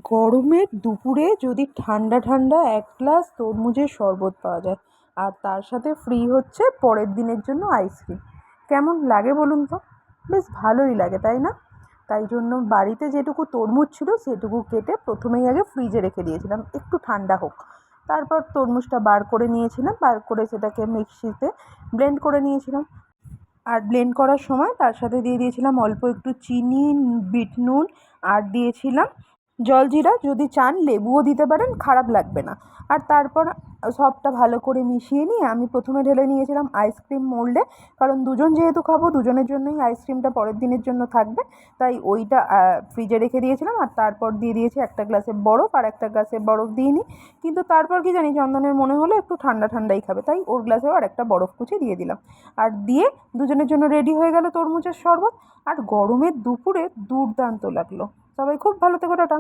গরমের দুপুরে যদি ঠান্ডা ঠান্ডা এক গ্লাস তরমুজের শরবত পাওয়া যায় আর তার সাথে ফ্রি হচ্ছে পরের দিনের জন্য আইসক্রিম, কেমন লাগে বলুন তো? বেশ ভালোই লাগে, তাই না? তাই জন্য বাড়িতে যেটুকু তরমুজ ছিল সেটুকু কেটে প্রথমেই আগে ফ্রিজে রেখে দিয়েছিলাম একটু ঠান্ডা হোক। তারপর তরমুজটা বার করে নিয়েছিলাম, বার করে সেটাকে মিক্সিতে ব্লেন্ড করে নিয়েছিলাম। আর ব্লেন্ড করার সময় তার সাথে দিয়ে দিয়েছিলাম অল্প একটু চিনি, বিট নুন, আর দিয়েছিলাম জলজিরা। যদি চান লেবুও দিতে পারেন, খারাপ লাগবে না। আর তারপর সবটা ভালো করে মিশিয়ে নিয়ে আমি প্রথমে ঢেলে নিয়েছিলাম আইসক্রিম মোল্ডে, কারণ দুজন যেহেতু খাবো দুজনের জন্যই আইসক্রিমটা পরের দিনের জন্য থাকবে। তাই ওইটা ফ্রিজে রেখে দিয়েছিলাম। আর তারপর দিয়ে দিয়েছি একটা গ্লাসে বরফ, আর একটা গ্লাসে বরফ দিইনি। কিন্তু তারপর কি জানি চন্দনের মনে হলো একটু ঠান্ডা ঠান্ডাই খাবে, তাই ওর গ্লাসেও আর একটা বরফ কুচি দিয়ে দিলাম। আর দিয়ে দুজনের জন্য রেডি হয়ে গেল তরমুজের শরবত। আর গরমের দুপুরে দুর্দান্ত লাগলো। সবাই খুব ভালো থেকো, টাটা।